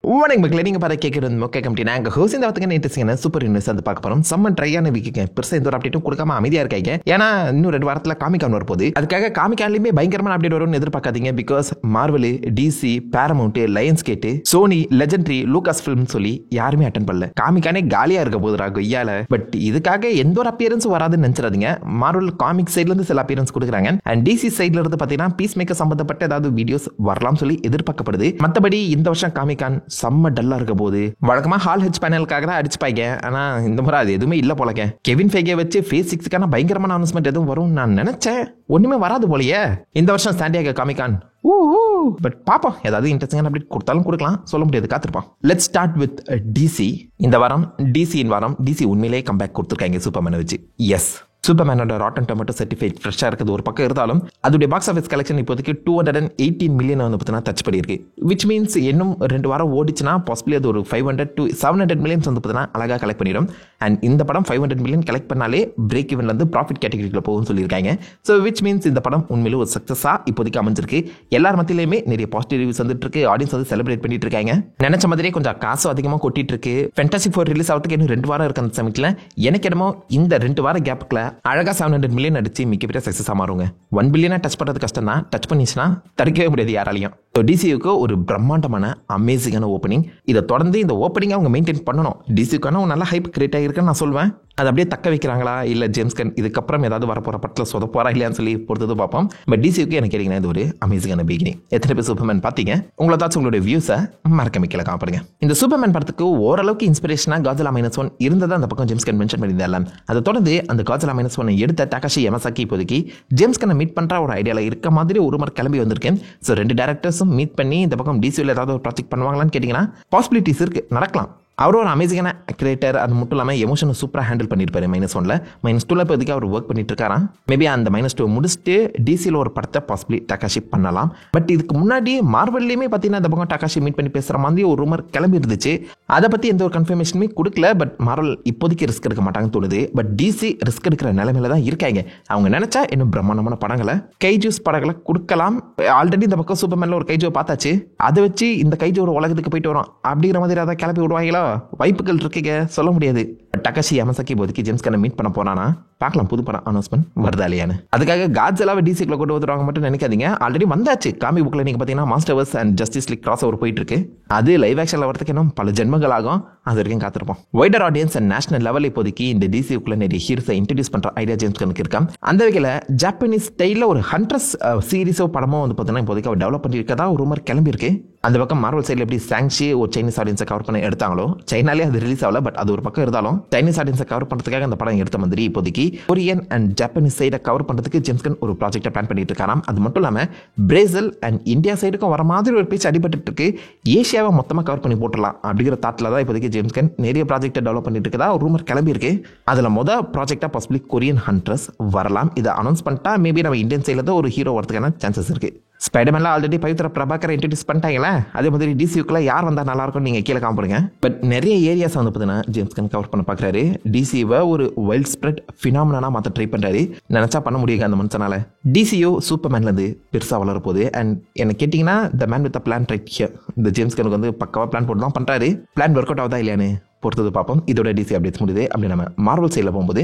வணக்கம் மக்களே, நீங்கள் பார்த்து கேட்குறது மொக்க கம்பெனி. நாங்கள் ஹோஸ் இந்த வாரத்துக்கு இன்ட்ரெஸ்டிங்கான சூப்பர் நியூஸ் வந்து பார்க்க போகிறோம். செம்ம ட்ரையான வீக்கு பெருசாக எந்த ஒரு அப்டேட்டும் கொடுக்காம அமைதியாக இருக்காங்க. ஏன்னா இன்னும் 2 வாரத்தில் காமிகான் வரப்போகுது. அதுக்காக காமிகான்லையுமே பயங்கரமான அப்டேட் வரும்னு எதிர்பார்க்காதீங்க. Because Marvel, DC, Paramount, Lionsgate, Sony, Legendary, Lucasfilm சொல்லி யாருமே அட்டன் பண்ணல. காமிகானே காலியாக இருக்க போதுரா கொய்யால. பட் இதுக்காக எந்த ஒரு அப்பியரன்ஸும் வராதுன்னு நினச்சிடாதீங்க. மார்வல் காமிக் சைட்லேருந்து சில அப்பியரன்ஸ் கொடுக்குறாங்க. அண்ட் டிசி சைட்ல இருந்து பார்த்தீங்கன்னா பீஸ் மேக்கர் சம்பந்தப்பட்ட ஏதாவது வீடியோஸ் வரலாம் சொல்லி எதிர்பார்க்கப்படுது. மற்றபடி இந்த வருஷம் காமிகான் செம்ம டல்லா இருக்க போது. வழக்கமா ஹால் ஹெச் பேனலுக்காக தான் அடிச்சுப்பாங்க. ஆனா இந்த முறை அது எதுவுமே இல்ல போலக்க. கெவின் ஃபெய்கே வச்சு ஃபேஸ் 6க்கான பயங்கரமான அனௌன்ஸ்மெண்ட் எதுவும் வரும் நான் நினைச்சேன். ஒண்ணுமே வராது போலயே இந்த வருஷம் சாண்டியாகோ காமிகான். பட் பாப்போம், ஏதாவது இன்ட்ரெஸ்டிங்கான அப்டேட் கொடுத்தாலும் கொடுக்கலாம், சொல்ல முடியாது, காத்திருப்போம். Let's start with DC. இந்த வாரம் டிசி உண்மையிலேயே கம்பேக் கொடுத்துருக்காங்க சூப்பர்மேனை வச்சு. எஸ், சூப்பர்மேனோட ராட்டன் டொமேட்டோ சர்டிஃபைட் ஃப்ரெஷ்ஷாக இருக்குது ஒரு பக்கம் இருந்தாலும் அதோடைய பாக்ஸ் ஆஃபீஸ் கலெக்ஷன் இப்போதைக்கு 218 மில்லியன் வந்து பார்த்தீங்கன்னா டச் பண்ணியிருக்கு. விச் மீன்ஸ் இன்னும் 2 வாரம் ஓடிச்சுன்னா பாசிபிளி அது ஒரு 500 to 700 மில்லியன்ஸ் வந்து பார்த்தீங்கன்னா அழகாக கலெக்ட் பண்ணிடும். அண்ட் இந்த படம் 500 மில்லியன் கலெக்ட் பண்ணாலே பிரேக் இவன்லேருந்து ப்ராஃபிட் கேட்டகரியில் போகும்னு சொல்லியிருக்காங்க. ஸோ விச் மீன்ஸ் இந்த படம் உண்மையிலே ஒரு சக்ஸஸாக இப்போதைக்கு அமைஞ்சிருக்கு. எல்லார் மத்தியிலுமே நிறைய பாசிட்டிவ் ரிவ்யூஸ் வந்துட்டு இருக்கு. ஆடியன்ஸ் வந்து செலிப்ரேட் பண்ணிட்டு இருக்காங்க. நினைச்ச மாதிரியே கொஞ்சம் காசும் அதிகமாக கொட்டிட்டு இருக்கு. ஃபேண்டாஸ்டிக் 4 ரிலீஸ் ஆகிறதுக்கு இன்னும் 2 வாரம் இருக்கு. அந்த சமயத்தில் எனக்கு என்னமோ இந்த 2 வார கேப்புக்குள்ள அழகா 700 மில்லியன் அடிச்சு மிகப்பெரிய சக்ஸஸாக மாறுங்க. 1 பில்லியனை டச் பண்ணுறது கஷ்டம் தான். டச் பண்ணிச்சுன்னா தடுக்கவே முடியாது யாராலையும். ஸோ டிசியுக்கு ஒரு பிரம்மாண்டமான அமேசிங்கான ஓப்பனிங். இதை தொடர்ந்து இந்த ஓப்பனிங் அவங்க மெயின்டைன் பண்ணணும். டிசியுக்கான ஒரு நல்ல ஹைப் கிரியேட் ஆகிருக்குன்னு நான் சொல்வேன். அது அப்படியே தக்க வைக்கிறாங்களா இல்லை ஜேம்ஸ் கன் இதுக்கப்புறம் ஏதாவது வரப்போகிற படத்தில் சொதப்போறா இல்லையான்னு சொல்லி பொறுத்தது பார்ப்போம். பட் டிசியுக்கு எனக்கு கேட்டிங்கன்னா இது ஒரு அமேசிங்கான பிகினிங். எத்தனை பேர் சூப்பர்மேன் பார்த்தீங்க? உங்களை தாச்சும் உங்களுடைய வியூஸை மறக்க வைக்கல காப்படுங்க. இந்த சூப்பர்மேன் படத்துக்கு ஓரளவுக்கு இன்ஸ்பிரேஷனாக காட்ஸில்லா -1 இருந்ததை அந்த பக்கம் ஜேம்ஸ் கன் மென்ஷன் பண்ணியிருந்தாங்க. அதை தொடர்ந்து அந்த காட்ஸில்லா -1 எடுத்த டகாஷி யமசாக்கி இப்போதைக்கு ஜேம்ஸ் கன்னை மீட் பண்ணுற ஒரு ஐடியாவில் இருக்க மாதிரி ஒரு முறை கிளம்பி வந்திருக்கேன். ஸோ 2 டேரக்டர்ஸும் மீட் பண்ணி இந்த பக்கம் டிசியில் ஏதாவது ஒரு ப்ராஜெக்ட் பண்ணுவாங்களான்னு கேட்டிங்கன்னா பாசிபிலிட்டிஸ் இருக்குது, நடக்கலாம். அவரும் ஒரு அமேசிங்கான கிரியேட்டர். அது மட்டும் இல்லாமல் எமோஷனை சூப்பராக ஹேண்டில் பண்ணியிருப்பாரு. -1ல் -2ல் இப்போதைக்கு அவர் ஒர்க் பண்ணிட்டு இருக்காராம். மேபி அந்த -2 முடிச்சுட்டு டிசியில் ஒரு படத்தை பாசிபிளி டகாஷி பண்ணலாம். பட் இதுக்கு முன்னாடி மார்வல்லையுமே பார்த்தீங்கன்னா இந்த பக்கம் டகாஷி மீட் பண்ணி பேசுகிற மாதிரி ஒரு ரூமர் கிளம்பி இருந்துச்சு. அதை பற்றி எந்த ஒரு கன்ஃபர்மேஷனுமே கொடுக்கல. பட் மார்வல் இப்போதைக்கு ரிஸ்க் எடுக்க மாட்டாங்கன்னு தோணுது. பட் டிசி ரிஸ்க் எடுக்கிற நிலைமையில தான் இருக்காங்க. அவங்க நினைச்சா இன்னும் பிரம்மாண்டமான படங்களை கைஜூஸ் படங்களை கொடுக்கலாம். ஆல்ரெடி இந்த பக்கம் சூப்பர்மேனில் ஒரு கைஜோ பார்த்தாச்சு. அதை வச்சு இந்த கைஜோட உலகத்துக்கு போயிட்டு வரும் அப்படிங்கிற மாதிரி அதை கிளப்பி விடுவாங்களோ, வாய்ப்புகள் இருக்குங்க, சொல்ல முடியாது. டகாஷி யமசாக்கி இப்போதைக்கு ஜேம்ஸ் கன்னை மீட் பண்ண போனானா பார்க்கலாம். புது படம் அனௌன்ஸ்மெண்ட் வருதா இல்லையான்னு. அதுக்காக காட்ஸில்லாவை டிசிக்குள்ள கொண்டு வந்துருவாங்க மட்டும் நினைக்காதீங்க. ஆல்ரெடி வந்தாச்சு. காமிக் புக்கில் நீங்கள் பார்த்தீங்கன்னா Masterverse and Justice League crossover போயிட்டு இருக்கு. அது லைவ் ஆக்ஷனில் வரதுக்கு இன்னும் பல ஜென்மங்கள் ஆகும். அது வரைக்கும் காத்திருப்போம். Wider audience and national level இப்போதைக்கு இந்த டிசிக்குள்ள நிறைய ஹீரோஸை இன்ட்ரடியூஸ் பண்ணுற ஐடியா ஜேம்ஸ் கனுக்கு இருக்கான். அந்த வகையில் ஜாப்பனீஸ் ஸ்டைலில் ஒரு ஹண்ட்ரஸ் சீரீஸோ படமோ வந்து பார்த்தீங்கன்னா இப்போதைக்கு அவர் டெவலப் பண்ணியிருக்கதா ஒரு ரூமர் கிளம்பி இருக்கு. அந்த பக்கம் மார்வல் சைடில் எப்படி சாங்ஷி ஒரு சைனீஸ் ஆடியன்ஸை கவர் பண்ண எடுத்தாங்களோ, சைனாலே அது ரிலீஸ் ஆகல. பட் அது ஒரு பக்கம் இருந்தாலும் சைனீஸ் ஆடியன்ஸை கவர் பண்ணுறதுக்காக அந்த படம் எடுத்த மாதிரி இப்போதைக்கு கொரியன் அண்ட் ஜப்பானீஸ் சைடை கவர் பண்ணுறதுக்கு ஜேம்ஸ் கன் ஒரு ப்ராஜெக்டை பிளான் பண்ணிட்டு இருக்காராம். அது மட்டும் இல்லாமல் பிரேசில் அண்ட் இந்தியா சைடுக்கும் வர மாதிரி ஒரு பேச்சு அடிபட்டு இருக்கு. ஏஷியாவை மொத்தமாக கவர் பண்ணி போட்டுடலாம் அப்படிங்கிற தாட்டில் தான் இப்போதைக்கு ஜேம்ஸ் கன் நிறைய ப்ராஜெக்டை டெவலப் பண்ணிட்டு இருக்கதா ஒரு ரூமர் கிளம்பி இருக்கு. அதில் ப்ராஜெக்டாக பாசிபிளி கொரியன் ஹண்டர்ஸ் வரலாம். இதை அனௌன்ஸ் பண்ணிட்டா மேபி நம்ம இந்தியன் சைடில் தான் ஒரு ஹீரோ வரதுக்கான சான்சஸ் இருக்கு. ஸ்பைடர்மேன்ல ஆல்ரெடி பவித்ரா பிரபாகரை இன்ட்ரடியூஸ் பண்ணிட்டாங்களே, அதே மாதிரி டிசிக்குள்ள யார் வந்தால் நல்லா இருக்கும் நீங்கள் கீழே காமிடுங்க. பட் நிறைய ஏரியாஸ் வந்து பார்த்தீங்கன்னா ஜேம்ஸ் கன் கவர் பண்ண பார்க்குறாரு. டிசிவை ஒரு வைல்ட் ஸ்ப்ரெட் ஃபினாமினா மாற்ற ட்ரை பண்ணுறாரு. நினச்சா பண்ண முடியுங்க அந்த மனுஷனால. டிசியோ சூப்பர்மேன்லேருந்து பெருசாக வளர போகுது. அண்ட் என்ன கேட்டிங்கன்னா the man with plan right here. இந்த ஜேம்ஸ் கனுக்கு வந்து பக்காவாக பிளான் போட்டு தான் பண்ணுறாரு. பிளான் ஒர்க் அவுட் ஆகுதா இல்லையான்னு பொறுத்தது பார்ப்போம். இதோட டிசி அப்டேட்ஸ் முடியுது. அப்படி நம்ம மார்வல் சைடில் போகும்போது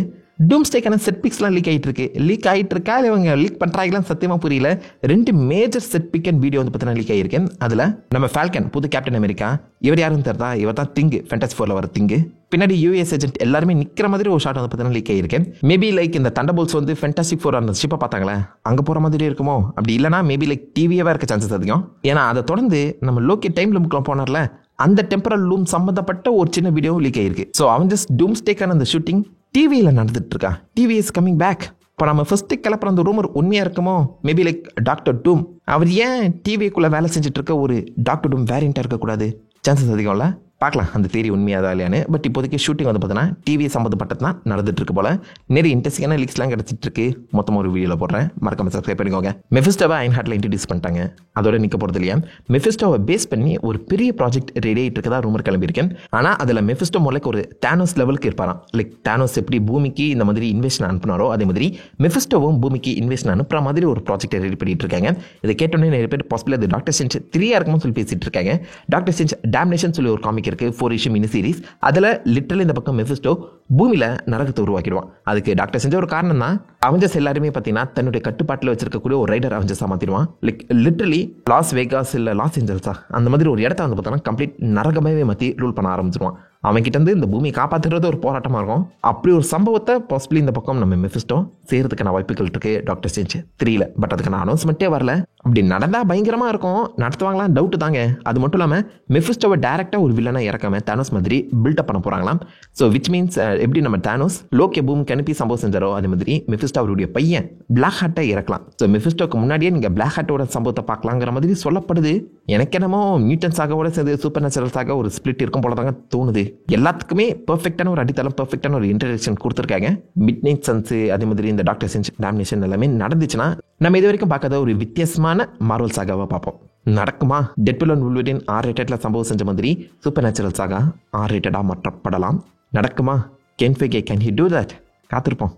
டூம்ஸ்டேக்கான செட் பிக்ஸ்லாம் லீக் ஆகிட்டு இருக்கு. லீக் ஆகிட்டு இருக்கா இல்லை இவங்க லீக் பண்ணுறாங்களான்னு சத்தியமாக புரியல. 2 major set pic and video வந்து பார்த்தீங்கன்னா லீக் ஆகியிருக்கேன். அதில் நம்ம ஃபால்கன் புது கேப்டன் அமெரிக்கா, இவர் யாருன்னு தெரிதா? இவர் தான் திங்கு, ஃபேண்டாஸ்டிக் 4ல் வர திங்கு. பின்னாடி யூஎஸ் ஏஜென்ட் எல்லாருமே நிற்கிற மாதிரி ஒரு ஷாட் வந்து பார்த்தீங்கன்னா லீக் ஆகியிருக்கேன். மேபி லைக் இந்த தண்டர்போல்ட்ஸ் வந்து ஃபேண்டாஸ்டிக் 4 அந்த ஷிப்பை பார்த்தாங்களே அங்கே போகிற மாதிரி இருக்குமோ. அப்படி இல்லைனா மேபி லைக் டிவியாவே இருக்க சான்சஸ் அதிகம். ஏன்னா அதை தொடர்ந்து நம்ம லோக்கி டைம் லிமிட்லாம் போனார்ல, அந்த டெம்பரல் லூம் சம்பந்தப்பட்ட ஒரு சின்ன வீடியோ லீக் ஆகிருக்கு. ஸோ அவன் ஜஸ்ட் டூம்ஸ்டேக்கான அந்த ஷூட்டிங் டிவியில் நடந்துட்டு இருக்கா. TV is coming back. இப்போ நம்ம ஃபர்ஸ்ட்டு கிளப்புற அந்த ரூமர் உண்மையாக இருக்குமோ? மேபி லைக் டாக்டர் டூம் அவர் ஏன் டிவிக்குள்ளே வேலை செஞ்சுட்டு இருக்க ஒரு டாக்டர் டூம் வேரியண்ட்டாக இருக்கக்கூடாது? சான்சஸ் அதிகம்ல. பார்க்கலாம் அந்த தேரி உண்மையாக இல்லையானு. பட் இப்போதைக்கு ஷூட்டிங் வந்து பார்த்தீங்கன்னா டிவி சம்மந்தப்பட்டது தான் நடந்துட்டு இருக்கு போல. நிறைய இன்ட்ரெஸ்டிங்கான லீக்ஸ்லாம் கிடச்சிட்டு இருக்கு. மொத்தமாக ஒரு வீடியோவில் போடுறேன், மறக்காம சப்ஸ்கிரைப் பண்ணிக்கோங்க. மெஃபிஸ்டோவை அயன்ஹார்ட்டில் இன்ட்ரடியூஸ் பண்ணிட்டாங்க, அதோட நிற்க போகிறது இல்லையா. மெஃபிஸ்டோவை பேஸ் பண்ணி ஒரு பெரிய ப்ராஜெக்ட் ரெடி ஆகிட்டு இருக்கதா ரூமர் கிளம்பியிருக்கேன். ஆனால் அதில் மெஃபிஸ்டோ மூலக்கு ஒரு தானோஸ் லெவலுக்கு இருப்பாராம். லைக் தானோஸ் எப்படி பூமிக்கு இந்த மாதிரி இன்வெஸ்ட் அனுப்புனாரோ அதே மாதிரி மெஃபிஸ்டோவும் பூமிக்கு இன்வெஸ்ட் அனுப்புற மாதிரி ஒரு ப்ராஜெக்ட் ரெடி பண்ணிட்டு இருக்காங்க. இதை கேட்டோன்னே நிறைய பேர் பாசிபிள் அது டாக்டர் ஸ்ட்ரேஞ்ச் 3 இருக்கும்னு சொல்லி பேசிட்டு இருக்காங்க. டாக்டர் ஸ்ட்ரேஞ்ச் டேம்னேஷன் சொல்லி ஒரு காமிக் இருக்கு, 4 இஷ்யூ மினி சீரிஸ். அதில் லிட்டரலி இந்த பக்கம் மெஃபிஸ்டோ பூமியில் நரகத்தை உருவாக்கிடுவான். அதுக்கு டாக்டர் செஞ்ச ஒரு காரணம் தான், அவஞ்சர்ஸ் எல்லாருமே பார்த்தீங்கன்னா தன்னுடைய கட்டுப்பாட்டில் வச்சிருக்கக்கூடிய ஒரு ரைடர் அவஞ்சர்ஸாக மாற்றிடுவான். லைக் லிட்டரலி லாஸ் வேகாஸ் இல்லை லாஸ் ஏஞ்சல்ஸா அந்த மாதிரி ஒரு இடத்த வந்து பார்த்தோன்னா கம்ப்ளீட் நரகமாகவே மாற்றி ரூல் பண்ண ஆரம்பிச்சிருவான். அவன்கிட்ட இருந்து இந்த பூமியை காப்பாற்றுறது ஒரு போராட்டமாக இருக்கும். அப்படி ஒரு சம்பவத்தை பாசிபிளி இந்த பக்கம் நம்ம மெஃபிஸ்டோ செய்யறதுக்கான வாய்ப்புகள் இருக்கு டாக்டர் ஸ்ட்ரேஞ்ச் 3ல. பட் அதுக்கான அனௌன்ஸ்மெண்ட்டே வரல. அப்படி நடந்தால் பயங்கரமாக இருக்கும், நடத்துவாங்களாம் டவுட்டு தாங்க. அது மட்டும் இல்லாமல் மெஃபிஸ்டோவை டேரெக்டாக ஒரு வில்லனை இறக்காம தானோஸ் மாதிரி பில்டப் பண்ண போகிறாங்களாம். ஸோ விச் மீன்ஸ் எப்படி நம்ம தானோஸ் லோக்கே பூமிக்கு அனுப்பி சம்பவம் செஞ்சாரோ அதே மாதிரி மெஃபிஸ்டோ அவருடைய பையன் பிளாக் ஹார்ட்டை இறக்கலாம். ஸோ மெஃபிஸ்டோக்கு முன்னாடியே நீங்கள் பிளாக் ஹார்ட்டோட சம்பவத்தை பார்க்கலாங்கிற மாதிரி சொல்லப்படுது. எனக்கு என்னமோ மியூட்டன்ஸ் ஆகவோட சேர்ந்து சூப்பர் நேச்சுரல்ஸ் ஆக ஒரு ஸ்பிளிட் இருக்கும் போல தாங்க தோணுது. எல்லாத்துக்குமே பர்ஃபெக்டான ஒரு அடித்தளம், பர்ஃபெக்டான ஒரு இன்ட்ரடக்ஷன் கொடுத்துருக்காங்க. மிட் நைட் சன்ஸ் அதே மாதிரி இந்த டாக்டர் ஸ்ட்ரேஞ்ச் டேமினேஷன் எல்லாமே நடந்துச்சுன்னா நம்ம இது வரைக்கும் பார்க்காத ஒரு வித்தியாசமான மார்வல் சாகாவை பார்ப்போம். நடக்குமா? டெட்பூல் அண்ட் வுல்வரின் R-rated சம்பவம் செஞ்ச மாதிரி சூப்பர் நேச்சுரல் சாகா R-rated மாற்றப்படலாம். நடக்குமா? Can he do that? காத்திருப்போம்.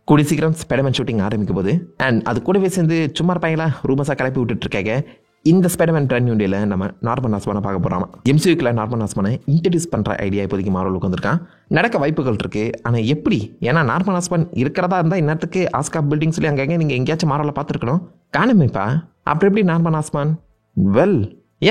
கூடி சீக்கிரம் ஸ்பைடர்மேன் ஷூட்டிங் ஆரம்பிக்கும் போது அண்ட் அது கூடவே சேர்ந்து சும்மா இருப்பாங்களா ரூமஸாக கிளப்பி விட்டுட்டு இருக்காங்க. இந்த ஸ்பைடர்மேன் பிராண்ட் நியூ டேல நம்ம நார்மன் ஆஸ்மானை பார்க்க போகிறாமா. MCUக்குள்ள நார்மன் ஆஸ்மானை இன்ட்ரடியூஸ் பண்ணுற ஐடியா இப்போதைக்கு மார்வலுக்கு வந்திருக்கான். நடக்க வாய்ப்புகள் இருக்கு, ஆனால் எப்படி? ஏன்னா நார்மன் ஆஸ்மான் இருக்கிறதா இருந்தால் இன்னத்துக்கு ஆஸ்கா பில்டிங் சொல்லி அங்கங்கே நீங்கள் எங்கேயாச்சும் மார்வலில் பார்த்துருக்கணும். காணுமேப்பா. அப்புறம் எப்படி நார்மன் ஆஸ்மான்? வெல்,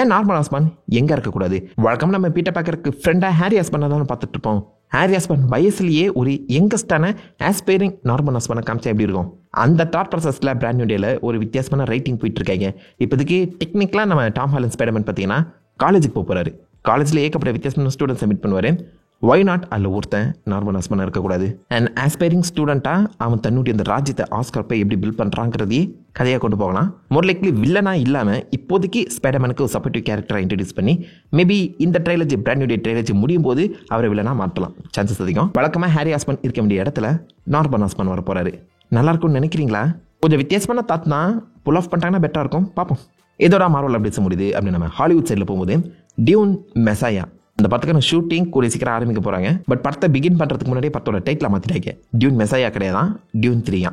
ஏன் நார்மல் ஆஸ்மான் எங்கே இருக்கக்கூடாது? வழக்கம் நம்ம பீட்டர் பார்க்கறதுக்கு ஃப்ரெண்டாக ஹாரி ஆஸ்மானை தான் பார்த்துட்டு இருப்போம். ஹாரி ஆஸ்மான் வயசுலேயே ஒரு யங்கஸ்டான ஆஸ்பைரிங் நார்மல் ஆஸ்மானை காமிச்சா எப்படி இருக்கும்? அந்த தாட் ப்ராசஸில் பிராண்ட் நியூ டேல ஒரு வித்தியாசமான ரைட்டிங் போயிட்டு இருக்காங்க. இப்போதைக்கு டெக்னிக்கலாக நம்ம டாம் ஹாலண்ட் ஸ்பைடர்மேன் பார்த்தீங்கன்னா காலேஜுக்கு போகிறாரு. காலேஜில் ஏகப்பட்ட வித்தியாசமான ஸ்டூடெண்ட்ஸ் மீட் பண்ணுவார். ஒய் நாட் அதில் ஒருத்தன் நார்மல் ஆஸ்மானாக இருக்கக்கூடாது? அண்ட் ஆஸ்பைரிங் ஸ்டூடெண்ட்டாக அவன் தன்னுடைய அந்த ராஜ்யத்தை ஆஸ்கார் போய் எப்படி பில்ட் பண்ணுறாங்கிறதையே கதையாக கொண்டு போகலாம். மோர் லைக்லி வில்லனா இல்லாமல் இப்போதைக்கு ஸ்பைடர்மேனுக்கு ஒரு சப்போர்ட்டிவ் கேரக்டரை இன்ட்ரடியூஸ் பண்ணி மேபி இந்த trilogy brand new day trilogy முடியும் போது அவரை வில்லனா மாற்றலாம், சான்சஸ் அதிகம். வழக்கமாக ஹாரி ஆஸ்மான் இருக்க வேண்டிய இடத்துல நார்மல் ஆஸ்மான் வர போகிறாரு. நல்லா இருக்கும்னு நினைக்கிறீங்களா? கொஞ்சம் வித்தியாசமான தாட் தான், புல் ஆஃப் பண்ணிட்டாங்கன்னா பெட்டராக இருக்கும். பார்ப்போம் இதோட மார்வல் அப்டேட்ஸ் முடியுது. அப்படி நம்ம ஹாலிவுட் சைடில் போகும்போது டியூன் மெசாயா அந்த படத்துக்கான ஷூட்டிங் கூடிய சீக்கிரம் ஆரம்பிக்க போகிறாங்க. பட் படத்தை பிகின் பண்ணுறதுக்கு முன்னாடி படத்தோட டைட்டில் மாற்றிட்டாங்க. Tune மெசாயா கிடையாதான், tune 3.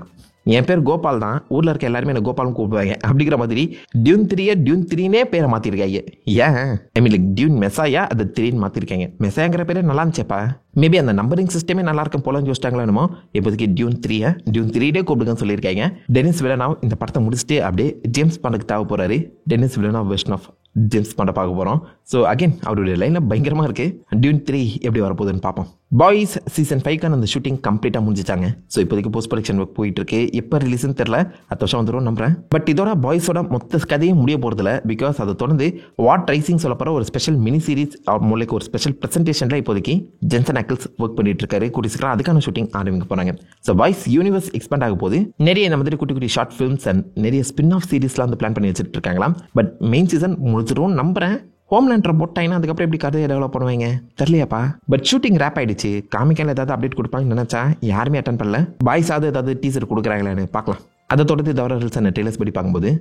என் பேர் கோபால் தான், ஊரில் இருக்க எல்லாருமே என்ன கோபாலும் கூப்பிடுவாங்க. அப்படிங்கிற மாதிரி டியூன் 3 டியூன் 3னே பேரை மாற்றிருக்காங்க. ஏன் ஐ மீன் லைக் டியூன் மெசாயா அது 3ன்னு மாற்றிருக்காங்க. மெசாயாங்கிற பேரே நல்லா இருந்துச்சேப்பா. மேபி அந்த நம்பரிங் சிஸ்டமே நல்லா இருக்கும் போலன்னு யோசிச்சிட்டாங்களோ என்னமோ. இப்போதைக்கு டியூன் 3 கூப்பிடுங்கன்னு சொல்லியிருக்காங்க. டெனிஸ் வில்லனாவ் இந்த படத்தை முடிச்சுட்டு அப்படியே ஜேம்ஸ் பாண்டுக்கு தேவை போகிறாரு. டெனிஸ் வில்லனாவ் வெர்ஷன் ஆஃப் ஜேம்ஸ் பாண்டை பார்க்க போகிறோம். ஸோ அகைன் அவருடைய லைனில் பயங்கரமாக இருக்குது. டியூன் 3 எப்படி வரப்போகுதுன்னு பார்ப்போம். பாய்ஸ் சீசன் 5க்கான அந்த ஷூட்டிங் கம்ப்ளீட்டாக முடிஞ்சிட்டாங்க. ஸோ இப்போதைக்கு போஸ்ட் ப்ரொடக்ஷன் ஒர்க் போயிட்டு இருக்கு. எப்போ ரிலீஸ்னு தெரியல, அடுத்த வருஷம் வந்துடும் நம்புறேன். பட் இதோட பாய்ஸோட மொத்த கதையும் முடிய போகிறதில்ல. பிகாஸ் அதை தொடர்ந்து வாட் ரைசிங் சொல்ல போகிற ஒரு ஸ்பெஷல் மினி சீரிஸ் மூலைக்கு ஒரு ஸ்பெஷல் ப்ரெசன்டேஷனில் இப்போதைக்கு ஜென்சன் ஆக்கிள்ஸ் ஒர்க் பண்ணிட்டு இருக்காரு. கூடிய சீக்கிரம் அதுக்கான ஷூட்டிங் ஆரம்பிக்க போகிறாங்க. ஸோ பாய்ஸ் யூனிவர்ஸ் எக்ஸ்பேண்ட் ஆக போது நிறைய இந்த மாதிரி குட்டி குட்டி ஷார்ட் ஃபிலிம்ஸ் அண்ட் நிறைய ஸ்பின் ஆஃப் சீரிஸ்லாம் வந்து பிளான் பண்ணி வச்சுட்டு இருக்காங்களாம். பட் மெயின் சீசன் முடிச்சிடும் நம்புறேன். ஹோம்லேண்டரை போட்டாங்கன்னா அதுக்கப்புறம் எப்படி கதையை டெவலப் பண்ணுவாங்க தெரியலையாப்பா. பட் ஷூட்டிங் ரேப் ஆயிடுச்சு. காமிக்கல ஏதாவது அப்டேட் கொடுப்பாங்கன்னு நினைச்சா யாருமே அட்டன் பண்ணல. பாய்ஸாவது ஏதாவது டீசர் கொடுக்குறாங்களான்னு பார்க்கலாம். அதை தொடர்ந்து தவிர ரில்ஸ் அண்ட் ட்ரெய்லர்ஸ் படி பார்க்கும்போது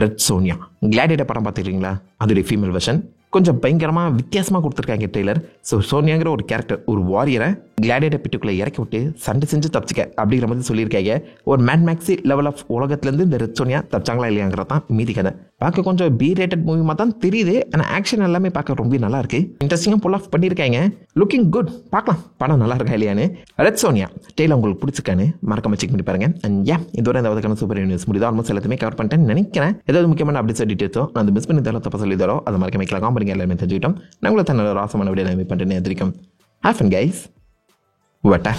ரெட் சோனியா கிளாடியேட்டர் படம் பார்த்துருக்கீங்களா? அதோடைய ஃபீமேல் வெர்ஷன் கொஞ்சம் பயங்கரமாக வித்தியாசமாக கொடுத்துருக்காங்க ட்ரெய்லர். ஸோ சோனியாங்கிற ஒரு கேரக்டர் ஒரு வாரியரை கிளாடியேட்டர் பிட்டுக்குள்ளே இறக்கி விட்டு சண்டை செஞ்சு தப்பிச்சிக்க அப்படிங்கிற மாதிரி சொல்லியிருக்காங்க. ஒரு மேட் மேக்ஸி லெவல் ஆஃப் உலகத்துலேருந்து இந்த ரெட் சோனியா தப்பிச்சாங்களா இல்லையாங்கிறது தான் மீதி கதை. பார்க்க கொஞ்சம் B-rated மூவிமாக தான் தெரியுது. ஆனால் ஆக்ஷன் எல்லாமே பார்க்க ரொம்ப நல்லா இருக்கு. இன்ட்ரெஸ்டிங்காக புல் ஆஃப் பண்ணியிருக்காங்க. Looking good. பார்க்கலாம் படம் நல்லா இருக்கா இல்லையான்னு. ரெட் சோனியா டெய்லர் உங்களுக்கு பிடிச்சிருக்கான்னு மறக்காம செக் பண்ணி பாருங்க. அண்ட் இதோட இந்த சூப்பர் நியூஸ் முடியுது. ஆல்மோஸ்ட் எல்லாத்தையுமே கவர் பண்ணிட்டேன்னு நினைக்கிறேன். ஏதாவது முக்கியமான அப்டேட்ஸ் டீட்டெயில்ஸோ நான் மிஸ் பண்ணி தரல தப்பா சொல்லி தரோம். அதை மறக்க வைக்கலாம். காம்பனிங்க எல்லாமே தெரிஞ்சுக்கிட்டோம். நாங்களும் தன்னோட ராசமான விட எல்லாமே பண்ணிட்டு எதிர்க்கும். Have fun guys. வட்டா